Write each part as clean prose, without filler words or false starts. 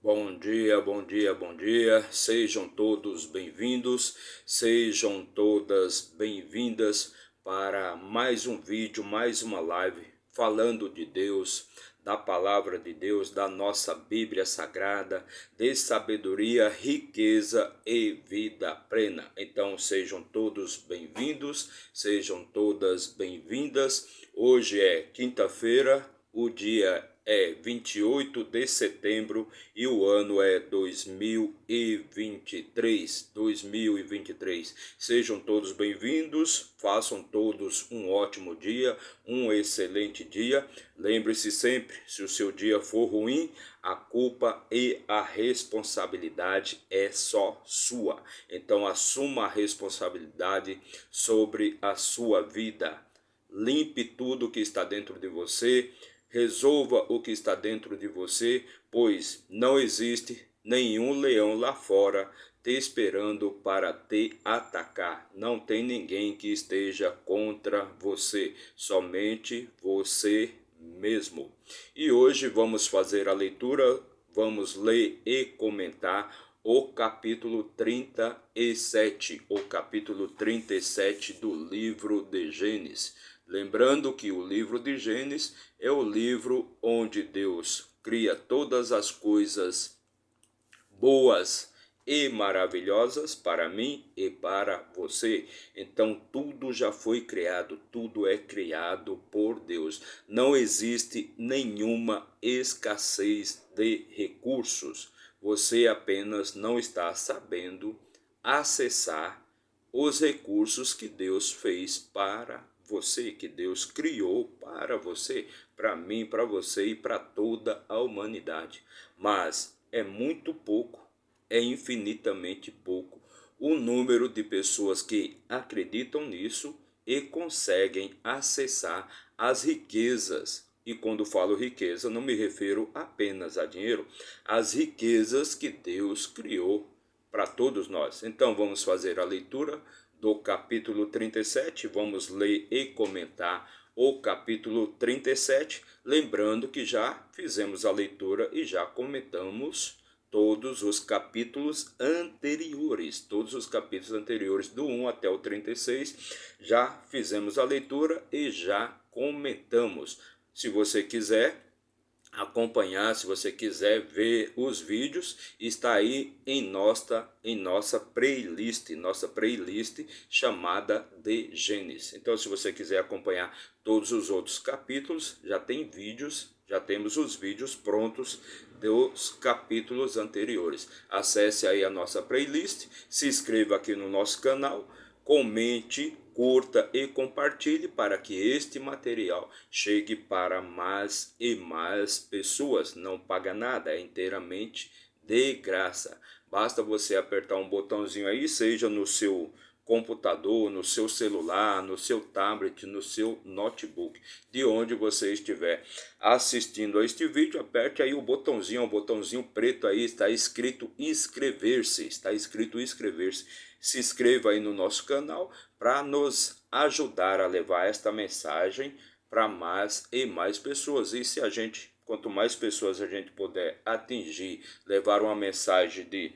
Bom dia, bom dia, bom dia. Sejam todos bem-vindos, sejam todas bem-vindas para mais um vídeo, mais uma live falando de Deus, da palavra de Deus, da nossa Bíblia Sagrada, de sabedoria, riqueza e vida plena. Então sejam todos bem-vindos, sejam todas bem-vindas. Hoje é quinta-feira, o dia é 28 de setembro e o ano é 2023. Sejam todos bem-vindos, façam todos um ótimo dia, um excelente dia. Lembre-se sempre, se o seu dia for ruim, a culpa e a responsabilidade é só sua. Então assuma a responsabilidade sobre a sua vida. Limpe tudo que está dentro de você. Resolva o que está dentro de você, pois não existe nenhum leão lá fora te esperando para te atacar. Não tem ninguém que esteja contra você, somente você mesmo. E hoje vamos fazer a leitura, vamos ler e comentar o capítulo 37, do livro de Gênesis. Lembrando que o livro de Gênesis é o livro onde Deus cria todas as coisas boas e maravilhosas para mim e para você. Então tudo já foi criado, tudo é criado por Deus. Não existe nenhuma escassez de recursos. Você apenas não está sabendo acessar os recursos que Deus fez para você, que Deus criou para você, para mim, para você e para toda a humanidade. Mas é muito pouco, é infinitamente pouco o número de pessoas que acreditam nisso e conseguem acessar as riquezas. E quando falo riqueza, não me refiro apenas a dinheiro, as riquezas que Deus criou para todos nós. Então vamos fazer a leitura do capítulo 37, vamos ler e comentar o capítulo 37, lembrando que já fizemos a leitura e já comentamos todos os capítulos anteriores, do 1 até o 36, já fizemos a leitura e já comentamos. Se você quiser acompanhar, se você quiser ver os vídeos, está aí em nossa playlist chamada de Gênesis. Então, se você quiser acompanhar todos os outros capítulos, já tem vídeos, já temos os vídeos prontos dos capítulos anteriores. Acesse aí a nossa playlist, se inscreva aqui no nosso canal, comente, curta e compartilhe para que este material chegue para mais e mais pessoas. Não paga nada, é inteiramente de graça. Basta você apertar um botãozinho aí, seja no seu computador, no seu celular, no seu tablet, no seu notebook, de onde você estiver assistindo a este vídeo, aperte aí o botãozinho preto aí, está escrito inscrever-se, se inscreva aí no nosso canal para nos ajudar a levar esta mensagem para mais e mais pessoas. E se quanto mais pessoas a gente puder atingir, levar uma mensagem de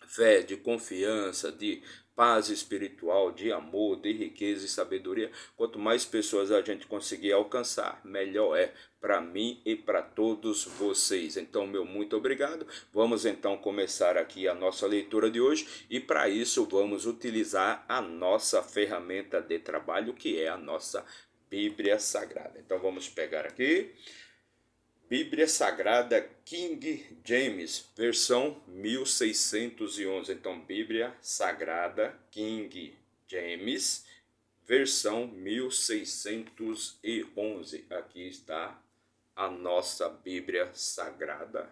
fé, de confiança, de paz espiritual, de amor, de riqueza e sabedoria, quanto mais pessoas a gente conseguir alcançar, melhor é para mim e para todos vocês. Então, meu muito obrigado. Vamos então começar aqui a nossa leitura de hoje e para isso vamos utilizar a nossa ferramenta de trabalho, que é a nossa Bíblia Sagrada. Então, vamos pegar aqui Bíblia Sagrada King James, versão 1611. Então, Bíblia Sagrada King James, versão 1611. Aqui está a nossa Bíblia Sagrada,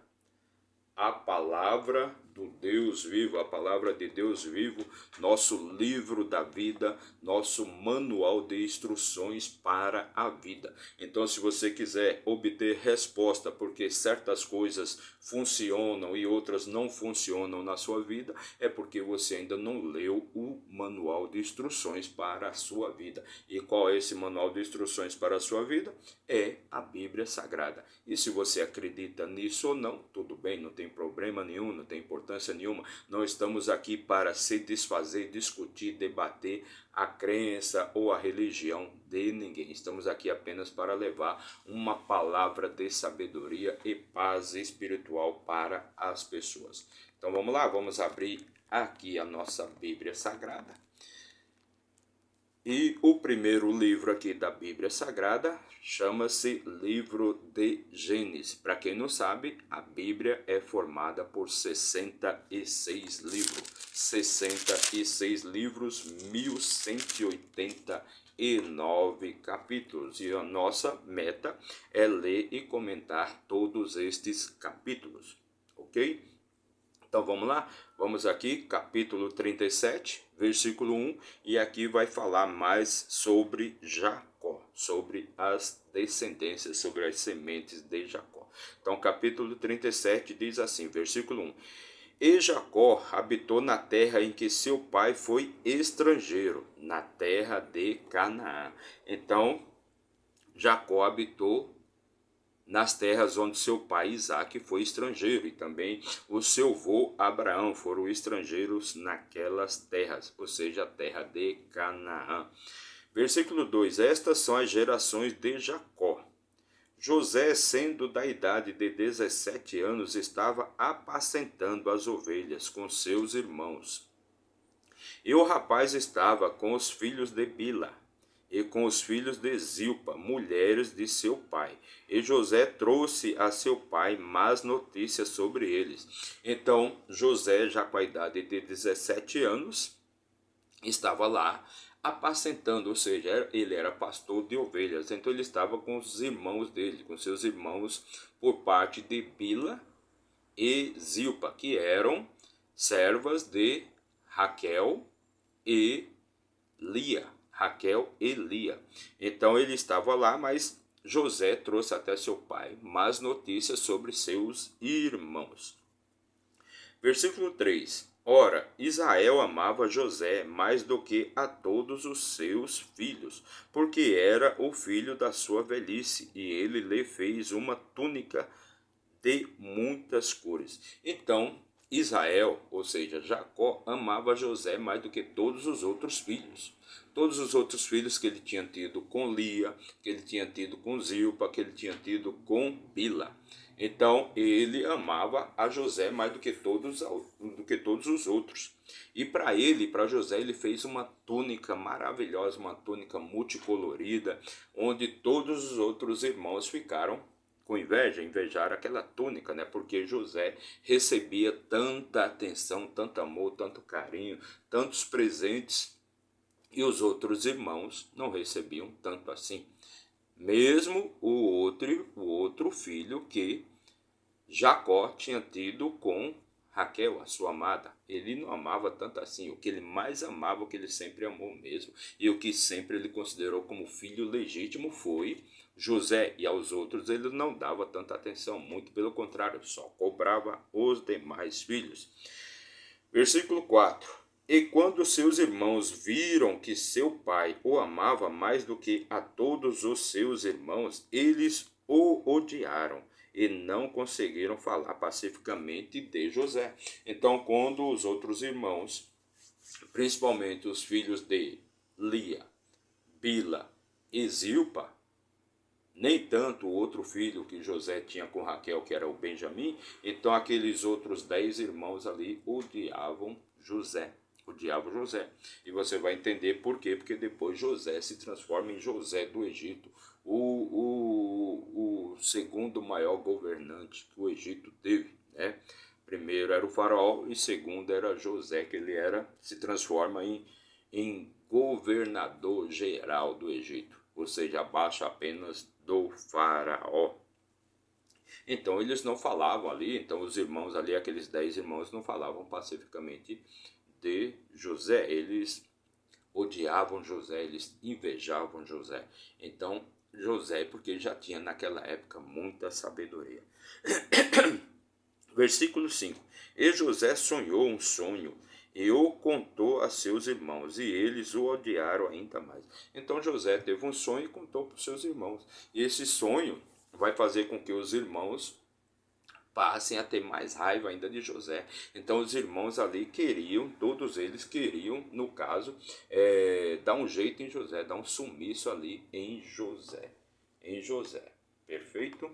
a palavra do Deus vivo, a palavra de Deus vivo, nosso livro da vida, nosso manual de instruções para a vida. Então, se você quiser obter resposta, porque certas coisas funcionam e outras não funcionam na sua vida, é porque você ainda não leu o manual de instruções para a sua vida. E qual é esse manual de instruções para a sua vida? É a Bíblia Sagrada. E se você acredita nisso ou não, tudo bem, não tem problema nenhum, não tem importância nenhuma. Não estamos aqui para se desfazer, discutir, debater a crença ou a religião de ninguém. Estamos aqui apenas para levar uma palavra de sabedoria e paz espiritual para as pessoas. Então vamos lá, vamos abrir aqui a nossa Bíblia Sagrada. E o primeiro livro aqui da Bíblia Sagrada chama-se Livro de Gênesis. Para quem não sabe, a Bíblia é formada por 66 livros. 66 livros, 1189 capítulos. E a nossa meta é ler e comentar todos estes capítulos, ok? Então vamos lá, vamos aqui, capítulo 37, versículo 1, e aqui vai falar mais sobre Jacó, sobre as descendências, sobre as sementes de Jacó. Então capítulo 37 diz assim, versículo 1, E Jacó habitou na terra em que seu pai foi estrangeiro, na terra de Canaã. Então Jacó habitou nas terras onde seu pai Isaque foi estrangeiro, e também o seu avô Abraão foram estrangeiros naquelas terras, ou seja, a terra de Canaã. Versículo 2, estas são as gerações de Jacó. José, sendo da idade de 17 anos, estava apacentando as ovelhas com seus irmãos. E o rapaz estava com os filhos de Bila e com os filhos de Zilpa, mulheres de seu pai. E José trouxe a seu pai más notícias sobre eles. Então José, já com a idade de 17 anos, estava lá apacentando, ou seja, ele era pastor de ovelhas. Então ele estava com os irmãos dele, com seus irmãos por parte de Bila e Zilpa, que eram servas de Raquel e Lia. Raquel e Lia. Então ele estava lá, mas José trouxe até seu pai más notícias sobre seus irmãos. Versículo 3. Ora, Israel amava José mais do que a todos os seus filhos, porque era o filho da sua velhice, e ele lhe fez uma túnica de muitas cores. Então, Israel, ou seja, Jacó, amava José mais do que todos os outros filhos. Todos os outros filhos que ele tinha tido com Lia, que ele tinha tido com Zilpa, que ele tinha tido com Bila. Então, ele amava a José mais do que todos os outros. E para ele, para José, ele fez uma túnica maravilhosa, uma túnica multicolorida, onde todos os outros irmãos ficaram com inveja, invejaram aquela túnica, né? Porque José recebia tanta atenção, tanto amor, tanto carinho, tantos presentes, e os outros irmãos não recebiam tanto assim. Mesmo o outro filho que Jacó tinha tido com Raquel, a sua amada, ele não amava tanto assim. O que ele mais amava, o que ele sempre amou mesmo, e o que sempre ele considerou como filho legítimo foi José, e aos outros ele não dava tanta atenção, muito pelo contrário, só cobrava os demais filhos. Versículo 4. E quando seus irmãos viram que seu pai o amava mais do que a todos os seus irmãos, eles o odiaram e não conseguiram falar pacificamente de José. Então, quando os outros irmãos, principalmente os filhos de Lia, Bila e Zilpa, nem tanto o outro filho que José tinha com Raquel, que era o Benjamim, então aqueles outros 10 irmãos ali odiavam José. E você vai entender por quê, porque depois José se transforma em José do Egito, o segundo maior governante que o Egito teve, né? Primeiro era o faraó e segundo era José, que ele se transforma em governador geral do Egito, ou seja, abaixo apenas do faraó. Então eles não falavam ali, então os irmãos ali, aqueles 10 irmãos, não falavam pacificamente de José. Eles odiavam José, eles invejavam José. Então José, porque já tinha naquela época muita sabedoria. Versículo 5. E José sonhou um sonho e o contou a seus irmãos, e eles o odiaram ainda mais. Então José teve um sonho e contou para os seus irmãos. E esse sonho vai fazer com que os irmãos passem a ter mais raiva ainda de José. Então os irmãos ali queriam, todos eles queriam, no caso, dar um jeito em José, dar um sumiço ali em José. Em José. Perfeito?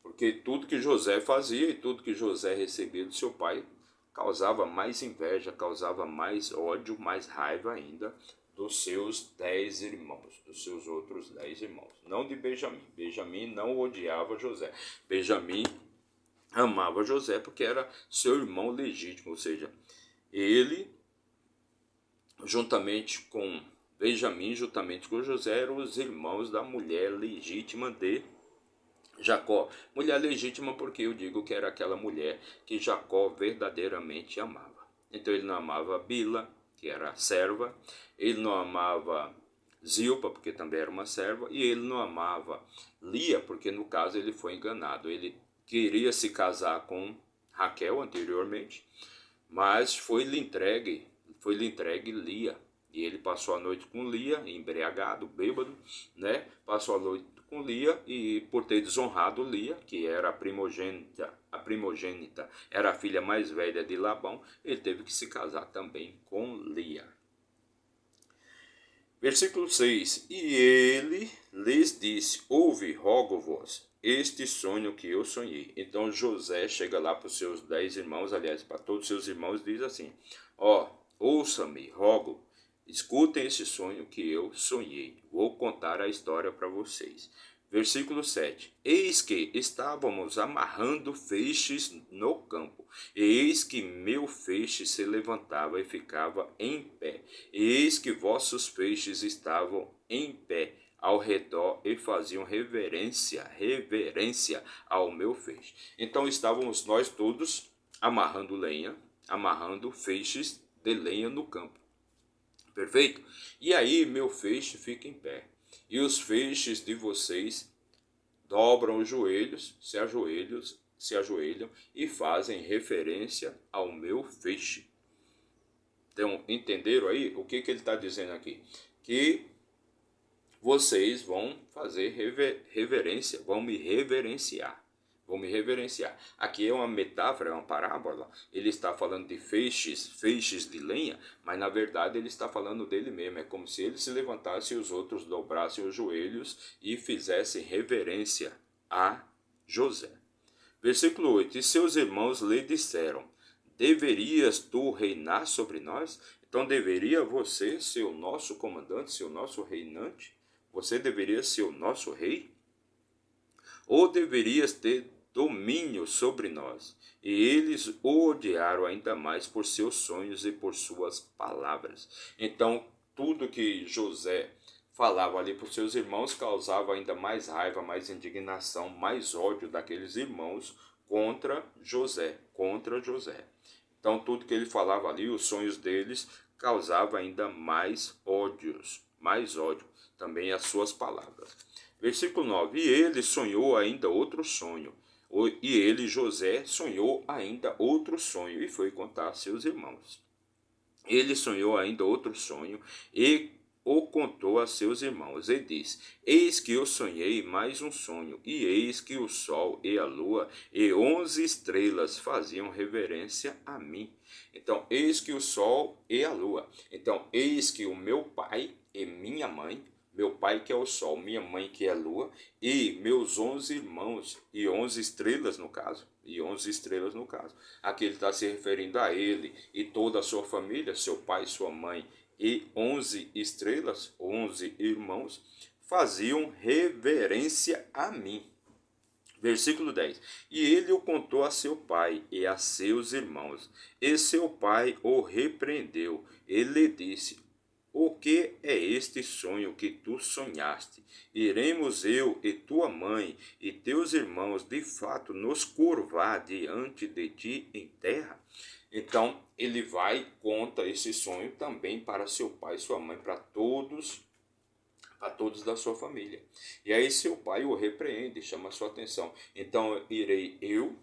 Porque tudo que José fazia e tudo que José recebia do seu pai causava mais inveja, causava mais ódio, mais raiva ainda dos seus 10 irmãos, dos seus outros 10 irmãos. Não de Benjamim. Benjamim não odiava José. Benjamim amava José porque era seu irmão legítimo, ou seja, ele, juntamente com Benjamim, juntamente com José, eram os irmãos da mulher legítima de Jacó. Mulher legítima porque eu digo que era aquela mulher que Jacó verdadeiramente amava. Então ele não amava Bila, que era serva, ele não amava Zilpa, porque também era uma serva, e ele não amava Lia, porque no caso ele foi enganado. Ele queria se casar com Raquel anteriormente, mas foi-lhe entregue Lia. E ele passou a noite com Lia, embriagado, bêbado, né? Passou a noite com Lia e por ter desonrado Lia, que era a primogênita era a filha mais velha de Labão, ele teve que se casar também com Lia. Versículo 6. E ele lhes disse: ouve, rogo-vos, este sonho que eu sonhei. Então José chega lá para os seus 10 irmãos, aliás, para todos os seus irmãos, diz assim: ó, ouça-me, rogo, escutem esse sonho que eu sonhei. Vou contar a história para vocês. Versículo 7. Eis que estávamos amarrando feixes no campo, e eis que meu feixe se levantava e ficava em pé. E eis que vossos feixes estavam em pé ao redor e faziam reverência ao meu feixe. Então estávamos nós todos amarrando lenha, amarrando feixes de lenha no campo. Perfeito? E aí meu feixe fica em pé. E os feixes de vocês dobram os joelhos, se ajoelham e fazem referência ao meu feixe. Então, entenderam aí o que ele está dizendo aqui? Que vocês vão fazer reverência, vão me reverenciar. Vão me reverenciar. Aqui é uma metáfora, é uma parábola. Ele está falando de feixes de lenha, mas na verdade ele está falando dele mesmo. É como se ele se levantasse e os outros dobrassem os joelhos e fizessem reverência a José. Versículo 8. E seus irmãos lhe disseram: deverias tu reinar sobre nós? Então deveria você ser o nosso comandante, ser o nosso reinante? Você deveria ser o nosso rei? Ou deverias ter domínio sobre nós? E eles o odiaram ainda mais por seus sonhos e por suas palavras. Então, tudo que José falava ali para os seus irmãos causava ainda mais raiva, mais indignação, mais ódio daqueles irmãos contra José, contra José. Então, tudo que ele falava ali, os sonhos deles, causava ainda mais ódio, também as suas palavras. Versículo 9. E ele sonhou ainda outro sonho. E ele, José, sonhou ainda outro sonho e foi contar a seus irmãos. Ele sonhou ainda outro sonho e o contou a seus irmãos e disse: eis que eu sonhei mais um sonho, e eis que o sol e a lua e 11 estrelas faziam reverência a mim. Então, eis que o sol e a lua. Então, eis que o meu pai e minha mãe, meu pai que é o sol, minha mãe que é a lua, e meus 11 irmãos, e 11 estrelas no caso, Aqui ele está se referindo a ele e toda a sua família, seu pai, sua mãe e 11 estrelas, 11 irmãos, faziam reverência a mim. Versículo 10. E ele o contou a seu pai e a seus irmãos. E seu pai o repreendeu. Ele lhe disse: o que é este sonho que tu sonhaste? Iremos eu e tua mãe e teus irmãos de fato nos curvar diante de ti em terra? Então ele vai e conta esse sonho também para seu pai e sua mãe, para todos da sua família. E aí seu pai o repreende, chama a sua atenção. Então irei eu,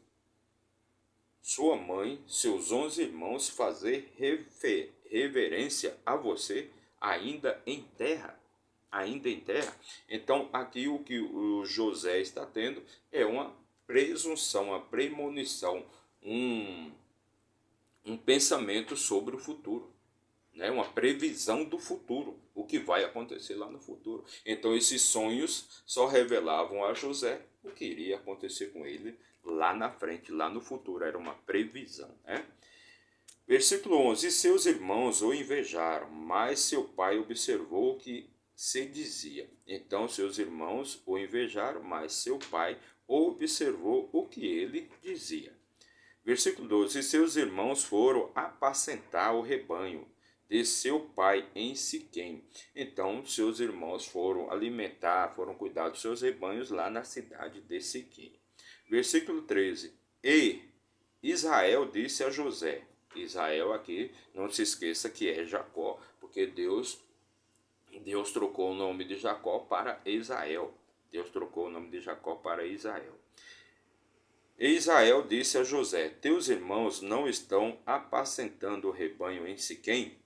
sua mãe, seus 11 irmãos fazer reverência a você ainda em terra. Ainda em terra. Então aqui o que o José está tendo é uma presunção, uma premonição, um pensamento sobre o futuro, né? Uma previsão do futuro, o que vai acontecer lá no futuro. Então esses sonhos só revelavam a José o que iria acontecer com ele lá na frente, lá no futuro. Era uma previsão, né? Versículo 11: E seus irmãos o invejaram, mas seu pai observou o que se dizia. Então seus irmãos o invejaram, mas seu pai observou o que ele dizia. Versículo 12: E seus irmãos foram apacentar o rebanho de seu pai em Siquém. Então seus irmãos foram alimentar, foram cuidar dos seus rebanhos lá na cidade de Siquém. Versículo 13: E Israel disse a José. Israel aqui, não se esqueça que é Jacó, porque Deus trocou o nome de Jacó para Israel. Deus trocou o nome de Jacó para Israel. E Israel disse a José: Teus irmãos não estão apacentando o rebanho em Siquém?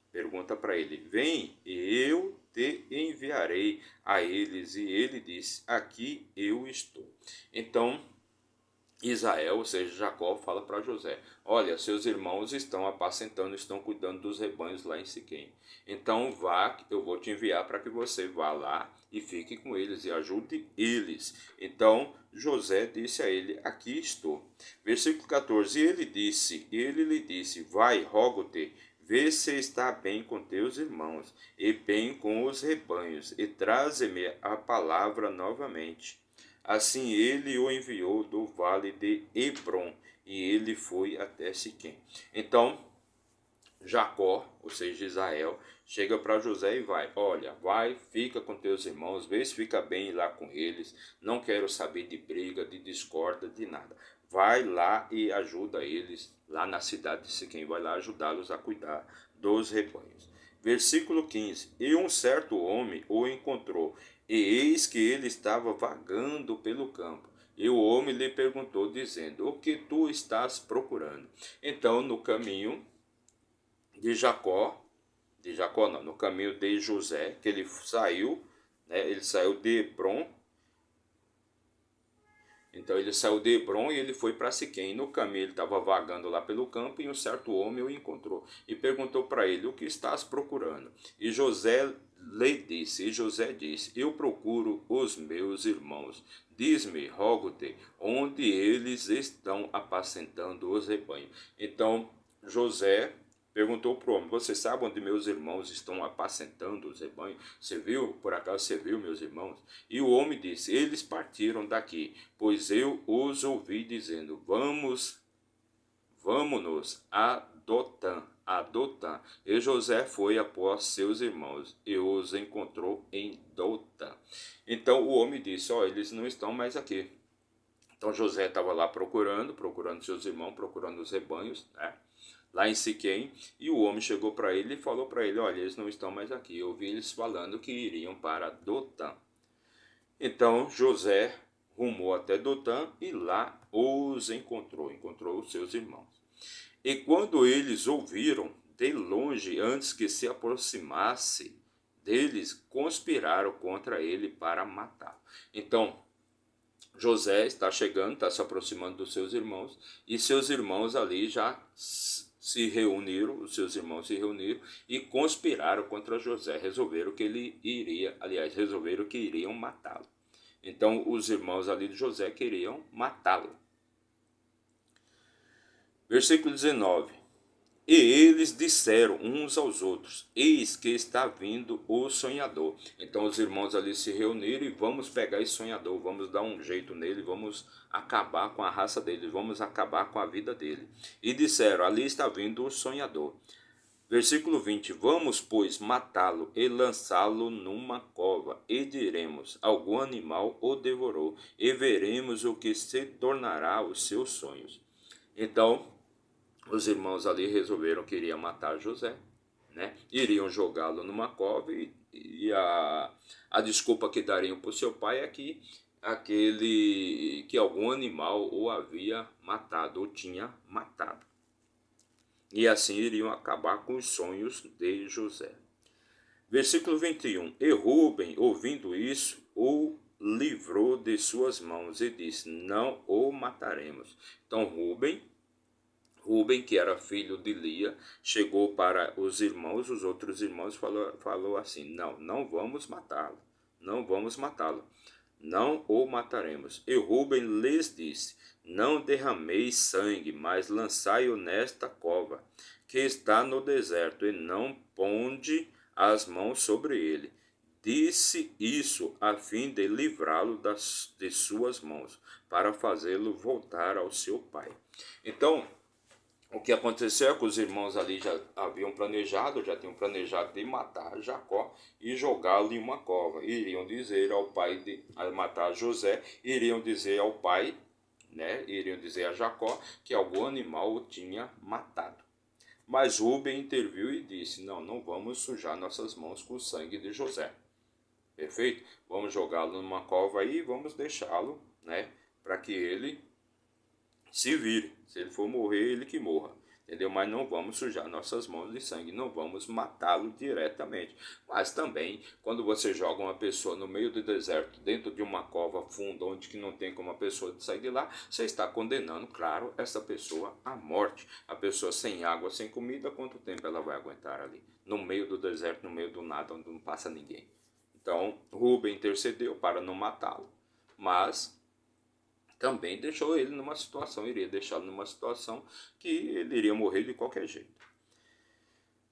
Pergunta para ele: Vem, e eu te enviarei a eles. E ele disse: Aqui eu estou. Então Israel, ou seja, Jacó, fala para José: Olha, seus irmãos estão apacentando, estão cuidando dos rebanhos lá em Siquém. Então vá, eu vou te enviar para que você vá lá e fique com eles e ajude eles. Então José disse a ele: Aqui estou. Versículo 14: E ele lhe disse: Vai, rogo-te, vê se está bem com teus irmãos e bem com os rebanhos, e traze-me a palavra novamente. Assim ele o enviou do vale de Hebrom, e ele foi até Siquém. Então Jacó, ou seja, Israel, chega para José e vai: Olha, vai, fica com teus irmãos, vê se fica bem lá com eles. Não quero saber de briga, de discórdia, de nada. Vai lá e ajuda eles lá na cidade de Siquém. Vai lá ajudá-los a cuidar dos rebanhos. Versículo 15: E um certo homem o encontrou, e eis que ele estava vagando pelo campo. E o homem lhe perguntou, dizendo: O que tu estás procurando? Então, no caminho no caminho de José, que ele saiu, né, ele saiu de Hebrom. Então ele saiu de Hebrom e ele foi para Siquém. No caminho ele estava vagando lá pelo campo, e um certo homem o encontrou e perguntou para ele: O que estás procurando? E José disse: Eu procuro os meus irmãos. Diz-me, rogo-te, onde eles estão apacentando os rebanhos. Então José perguntou para o homem: Você sabe onde meus irmãos estão apacentando os rebanhos? Você viu? Por acaso você viu meus irmãos? E o homem disse: Eles partiram daqui, pois eu os ouvi dizendo: Vamos-nos a Dotã. E José foi após seus irmãos e os encontrou em Dotã. Então o homem disse: Eles não estão mais aqui. Então José estava lá procurando seus irmãos, procurando os rebanhos, né? Lá em Siquém, e o homem chegou para ele e falou para ele: Olha, eles não estão mais aqui. Eu ouvi eles falando que iriam para Dotã. Então José rumou até Dotã e lá os encontrou os seus irmãos. E quando eles ouviram de longe, antes que se aproximasse deles, conspiraram contra ele para matá-lo. Então José está chegando, está se aproximando dos seus irmãos, e seus irmãos ali já se reuniram, os seus irmãos se reuniram e conspiraram contra José, resolveram que iriam matá-lo. Então os irmãos ali de José queriam matá-lo. Versículo 19: E eles disseram uns aos outros: Eis que está vindo o sonhador. Então os irmãos ali se reuniram e: Vamos pegar esse sonhador, vamos dar um jeito nele, vamos acabar com a raça dele, vamos acabar com a vida dele. E disseram: Ali está vindo o sonhador. Versículo 20: Vamos, pois, matá-lo e lançá-lo numa cova, e diremos: algum animal o devorou, e veremos o que se tornará os seus sonhos. Então, os irmãos ali resolveram que iriam matar José, né? Iriam jogá-lo numa cova e a desculpa que dariam para o seu pai é que algum animal o havia matado ou tinha matado. E assim iriam acabar com os sonhos de José. Versículo 21. E Rúben, ouvindo isso, o livrou de suas mãos e disse: não o mataremos. Então Rúben, que era filho de Lia, chegou para os outros irmãos, falou assim: não vamos matá-lo, não vamos matá-lo, não o mataremos. E Rúben lhes disse: não derrameis sangue, mas lançai-o nesta cova, que está no deserto, e não ponde as mãos sobre ele. Disse isso a fim de livrá-lo de suas mãos, para fazê-lo voltar ao seu pai. Então, o que aconteceu é que os irmãos ali já tinham planejado de matar Jacó e jogá-lo em uma cova. Iriam dizer ao pai a matar José, iriam dizer ao pai, né, iriam dizer a Jacó que algum animal o tinha matado. Mas Rúben interviu e disse: não vamos sujar nossas mãos com o sangue de José. Perfeito? Vamos jogá-lo numa cova aí e vamos deixá-lo, né, para que ele se vire. Se ele for morrer, ele que morra. Entendeu? Mas não vamos sujar nossas mãos de sangue, não vamos matá-lo diretamente. Mas também, quando você joga uma pessoa no meio do deserto, dentro de uma cova funda, onde que não tem como a pessoa sair de lá, você está condenando, claro, essa pessoa à morte. A pessoa sem água, sem comida, quanto tempo ela vai aguentar ali? No meio do deserto, no meio do nada, onde não passa ninguém. Então, Rúben intercedeu para não matá-lo, mas também deixou ele numa situação, iria deixá-lo numa situação que ele iria morrer de qualquer jeito.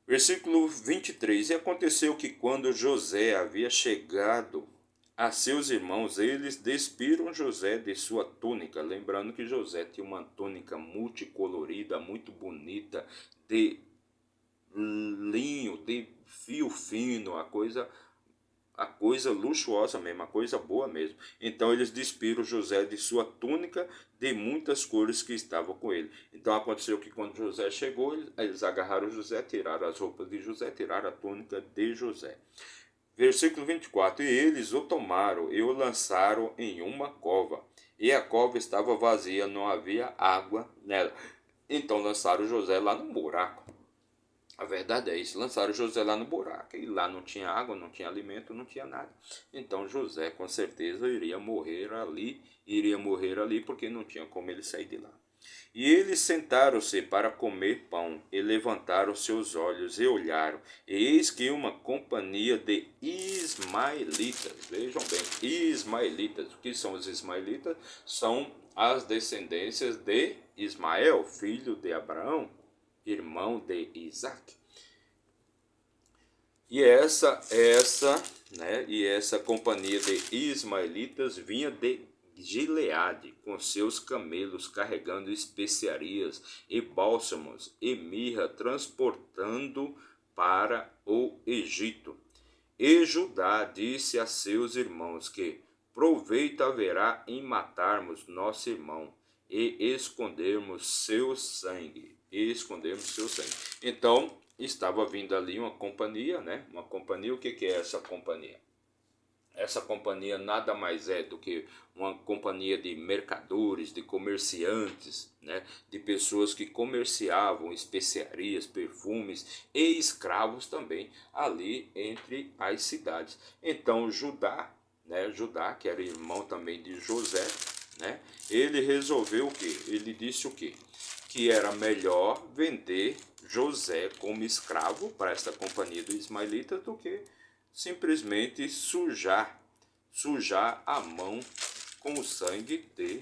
Versículo 23. E aconteceu que quando José havia chegado a seus irmãos, eles despiram José de sua túnica. Lembrando que José tinha uma túnica multicolorida, muito bonita, de linho, de fio fino, a coisa luxuosa mesmo, a coisa boa mesmo. Então eles despiram José de sua túnica de muitas cores que estavam com ele. Então aconteceu que quando José chegou, eles agarraram José, tiraram as roupas de José, tiraram a túnica de José. Versículo 24. E eles o tomaram e o lançaram em uma cova. E a cova estava vazia, não havia água nela. Então lançaram José lá no buraco. A verdade é isso, lançaram José lá no buraco, e lá não tinha água, não tinha alimento, não tinha nada. Então José com certeza iria morrer ali porque não tinha como ele sair de lá. E eles sentaram-se para comer pão, e levantaram seus olhos e olharam, e eis que uma companhia de ismaelitas, vejam bem, ismaelitas, o que são os ismaelitas? São as descendências de Ismael, filho de Abraão, irmão de Isaac. E essa companhia de ismaelitas vinha de Gileade, com seus camelos carregando especiarias e bálsamos e mirra, transportando para o Egito. E Judá disse a seus irmãos que proveito haverá em matarmos nosso irmão e escondermos seu sangue. Então, estava vindo ali uma companhia, né? Uma companhia, o que é essa companhia? Essa companhia nada mais é do que uma companhia de mercadores, de comerciantes, né? De pessoas que comerciavam especiarias, perfumes e escravos também ali entre as cidades. Então Judá, né? Judá, que era irmão também de José, né? Ele resolveu o quê? Ele disse o quê? Que era melhor vender José como escravo para essa companhia dos ismaelitas do que simplesmente sujar a mão com o sangue de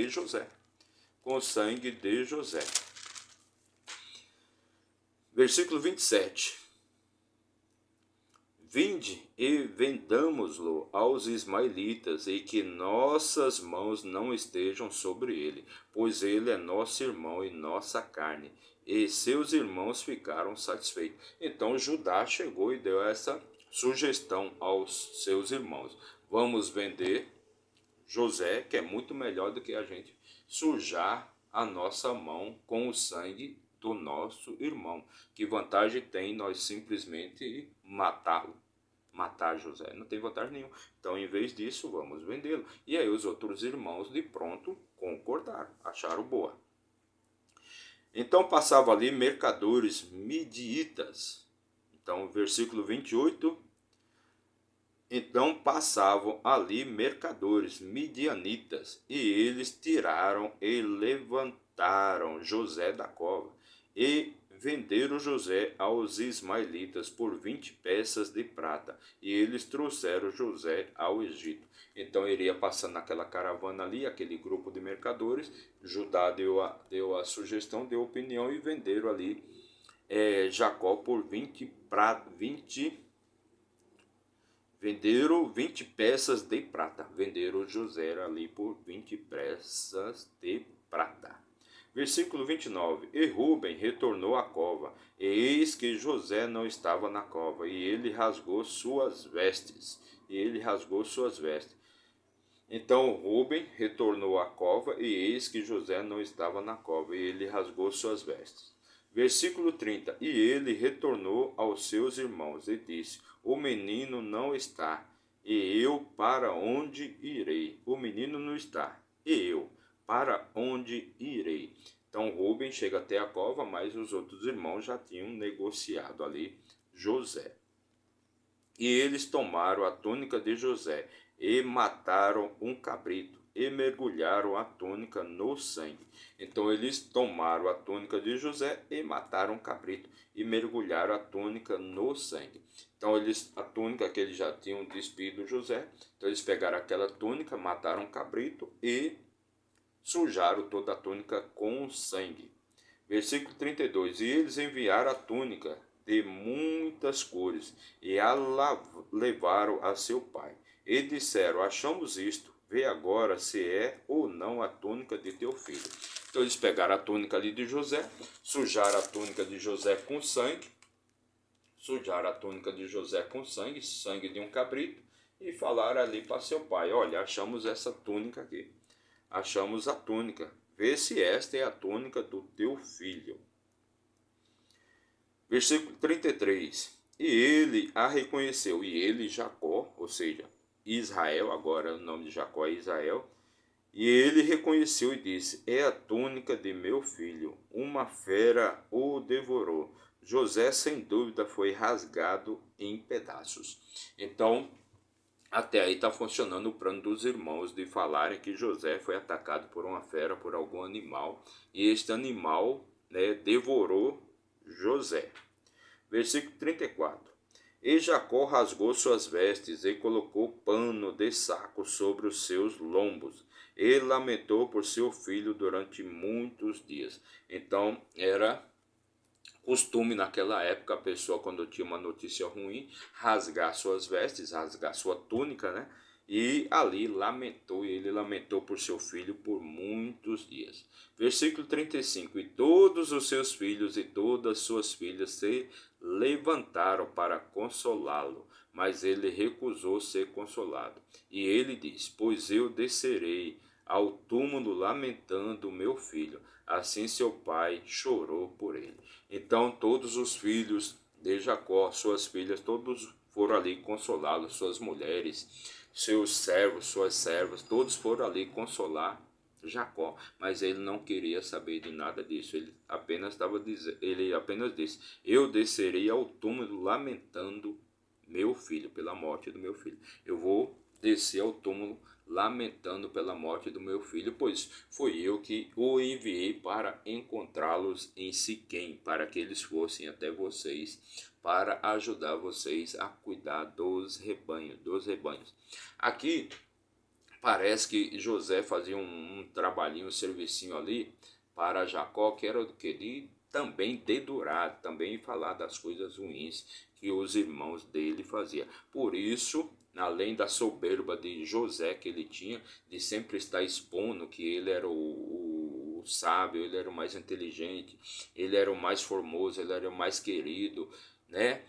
José. Com o sangue de José. Versículo 27. Vinde e vendamos-lo aos ismaelitas, e que nossas mãos não estejam sobre ele, pois ele é nosso irmão e nossa carne. E seus irmãos ficaram satisfeitos. Então Judá chegou e deu essa sugestão aos seus irmãos: vamos vender José, que é muito melhor do que a gente sujar a nossa mão com o sangue do nosso irmão. Que vantagem tem nós simplesmente matá-lo? Matar José não tem vantagem nenhuma. Então, em vez disso, vamos vendê-lo. E aí os outros irmãos de pronto concordaram, acharam boa. Então passava ali mercadores midiitas. Então, versículo 28. Então passavam ali mercadores midianitas, e eles tiraram e levantaram José da cova, e venderam José aos ismaelitas por 20 peças de prata, e eles trouxeram José ao Egito. Então iria passando naquela caravana ali, aquele grupo de mercadores. Judá deu a sugestão, deu a opinião, e venderam ali Jacó por 20 venderam 20 peças de prata. Venderam José ali por 20 peças de prata. Versículo 29. E Rúben retornou à cova, e eis que José não estava na cova, e ele rasgou suas vestes. Então Rúben retornou à cova, e eis que José não estava na cova, e ele rasgou suas vestes. Versículo 30. E ele retornou aos seus irmãos e disse: o menino não está, e eu para onde irei? O menino não está, e eu para onde irei? Então Rúben chega até a cova, mas os outros irmãos já tinham negociado ali José. E eles tomaram a túnica de José e mataram um cabrito e mergulharam a túnica no sangue. Então eles tomaram a túnica de José e mataram um cabrito e mergulharam a túnica no sangue. Então a túnica que eles já tinham despido José, então eles pegaram aquela túnica, mataram um cabrito e sujaram toda a túnica com sangue. Versículo 32. E eles enviaram a túnica de muitas cores e a levaram a seu pai. E disseram: achamos isto, vê agora se é ou não a túnica de teu filho. Então eles pegaram a túnica ali de José, sujaram a túnica de José com sangue, sangue de um cabrito, e falaram ali para seu pai: olha, achamos essa túnica aqui, achamos a túnica, vê se esta é a túnica do teu filho. Versículo 33. E ele a reconheceu, e ele, Jacó, ou seja, Israel, agora o nome de Jacó é Israel, e ele reconheceu e disse: é a túnica de meu filho, uma fera o devorou. José, sem dúvida, foi rasgado em pedaços. Então, até aí está funcionando o plano dos irmãos de falarem que José foi atacado por uma fera, por algum animal, e este animal, devorou José. Versículo 34. E Jacó rasgou suas vestes e colocou pano de saco sobre os seus lombos, e lamentou por seu filho durante muitos dias. Então era costume naquela época, a pessoa, quando tinha uma notícia ruim, rasgar suas vestes, rasgar sua túnica, né? E ali lamentou, e ele lamentou por seu filho por muitos dias. Versículo 35. E todos os seus filhos e todas suas filhas se levantaram para consolá-lo, mas ele recusou ser consolado. E ele diz: pois eu descerei ao túmulo lamentando o meu filho. Assim seu pai chorou por ele. Então todos os filhos de Jacó, suas filhas, todos foram ali consolá-lo, suas mulheres, seus servos, suas servas, todos foram ali consolar Jacó, mas ele não queria saber de nada disso. Ele apenas disse: eu descerei ao túmulo lamentando meu filho, pela morte do meu filho. Eu vou descer ao túmulo lamentando pela morte do meu filho, pois foi eu que o enviei para encontrá-los em Siquém, para que eles fossem até vocês, para ajudar vocês a cuidar dos rebanhos. Aqui parece que José fazia um trabalhinho, um servicinho ali para Jacó, que era o que? De também dedurar, também falar das coisas ruins que os irmãos dele faziam. Por isso, além da soberba de José que ele tinha, de sempre estar expondo que ele era o sábio, ele era o mais inteligente, ele era o mais formoso, ele era o mais querido, né?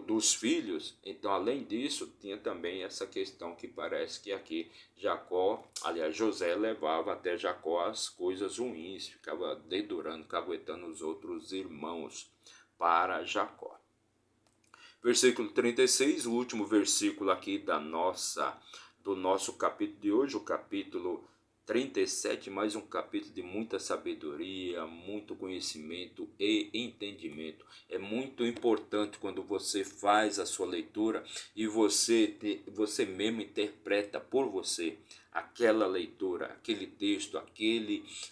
Dos filhos. Então, além disso, tinha também essa questão que parece que aqui Jacó, aliás, José levava até Jacó as coisas ruins, ficava dedurando, caguetando os outros irmãos para Jacó. Versículo 36, o último versículo aqui do nosso capítulo de hoje, o capítulo 37, mais um capítulo de muita sabedoria, muito conhecimento e entendimento. É muito importante quando você faz a sua leitura e você mesmo interpreta por você aquela leitura, aquele texto,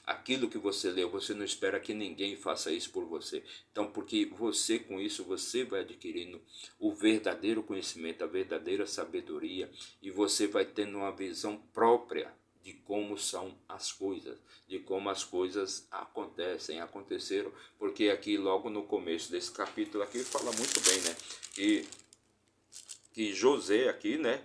aquilo que você leu. Você não espera que ninguém faça isso por você. Então, porque você com isso, você vai adquirindo o verdadeiro conhecimento, a verdadeira sabedoria, e você vai tendo uma visão própria de como são as coisas, de como as coisas aconteceram, porque aqui logo no começo desse capítulo aqui fala muito bem, né, que José aqui, né,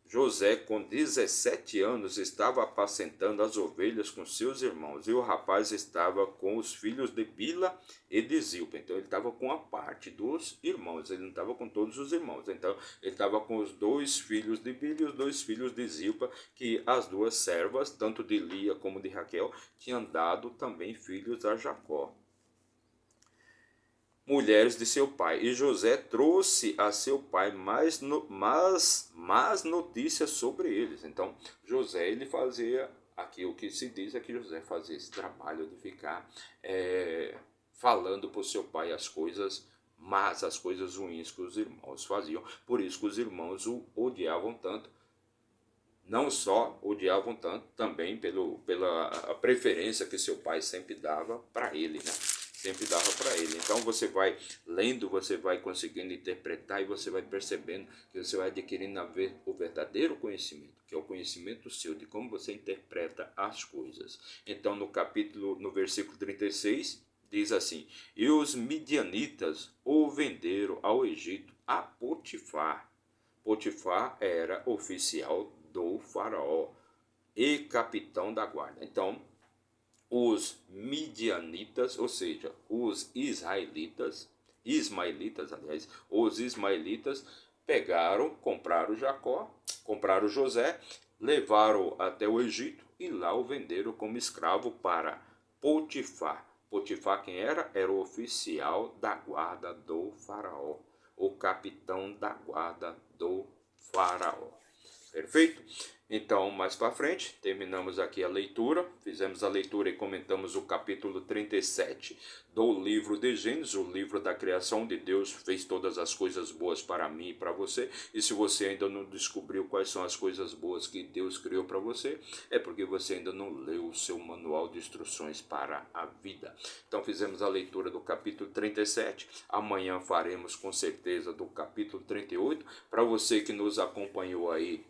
José, com 17 anos, estava apacentando as ovelhas com seus irmãos, e o rapaz estava com os filhos de Bila e de Zilpa. Então ele estava com a parte dos irmãos, ele não estava com todos os irmãos. Então ele estava com os 2 filhos de Bila e os 2 filhos de Zilpa, que as 2 servas, tanto de Lia como de Raquel, tinham dado também filhos a Jacó, mulheres de seu pai. E José trouxe a seu pai mais notícias sobre eles. Então José, ele fazia aqui, o que se diz é que José fazia esse trabalho de ficar falando para o seu pai as coisas más, as coisas ruins que os irmãos faziam. Por isso que os irmãos o odiavam tanto. Não só odiavam tanto, também pela preferência que seu pai sempre dava para ele, né? Sempre dava para ele. Então você vai lendo, você vai conseguindo interpretar e você vai percebendo que você vai adquirindo o verdadeiro conhecimento, que é o conhecimento seu, de como você interpreta as coisas. Então no versículo 36, diz assim: e os midianitas o venderam ao Egito a Potifar. Potifar era oficial do faraó e capitão da guarda. Então, os midianitas, ou seja, os os ismaelitas compraram Jacó, compraram José, levaram até o Egito e lá o venderam como escravo para Potifar. Potifar quem era? Era o oficial da guarda do faraó, o capitão da guarda do faraó. Perfeito? Então, mais para frente, terminamos aqui a leitura, fizemos a leitura e comentamos o capítulo 37 do livro de Gênesis, o livro da criação de Deus, fez todas as coisas boas para mim e para você. E se você ainda não descobriu quais são as coisas boas que Deus criou para você, é porque você ainda não leu o seu manual de instruções para a vida. Então, fizemos a leitura do capítulo 37, amanhã faremos com certeza do capítulo 38, para você que nos acompanhou aí,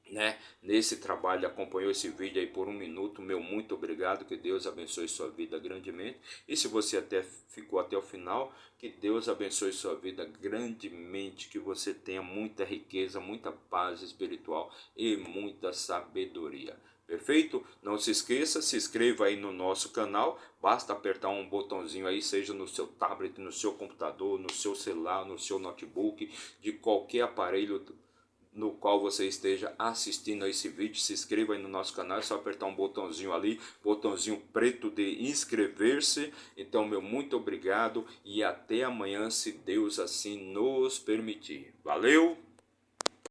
né, nesse trabalho, acompanhou esse vídeo aí por 1 minuto, meu muito obrigado, que Deus abençoe sua vida grandemente. E se você até ficou até o final, que Deus abençoe sua vida grandemente, que você tenha muita riqueza, muita paz espiritual e muita sabedoria. Perfeito? Não se esqueça, se inscreva aí no nosso canal, basta apertar um botãozinho aí, seja no seu tablet, no seu computador, no seu celular, no seu notebook, de qualquer aparelho no qual você esteja assistindo a esse vídeo. Se inscreva aí no nosso canal, é só apertar um botãozinho ali, botãozinho preto de inscrever-se. Então, meu muito obrigado e até amanhã, se Deus assim nos permitir. Valeu!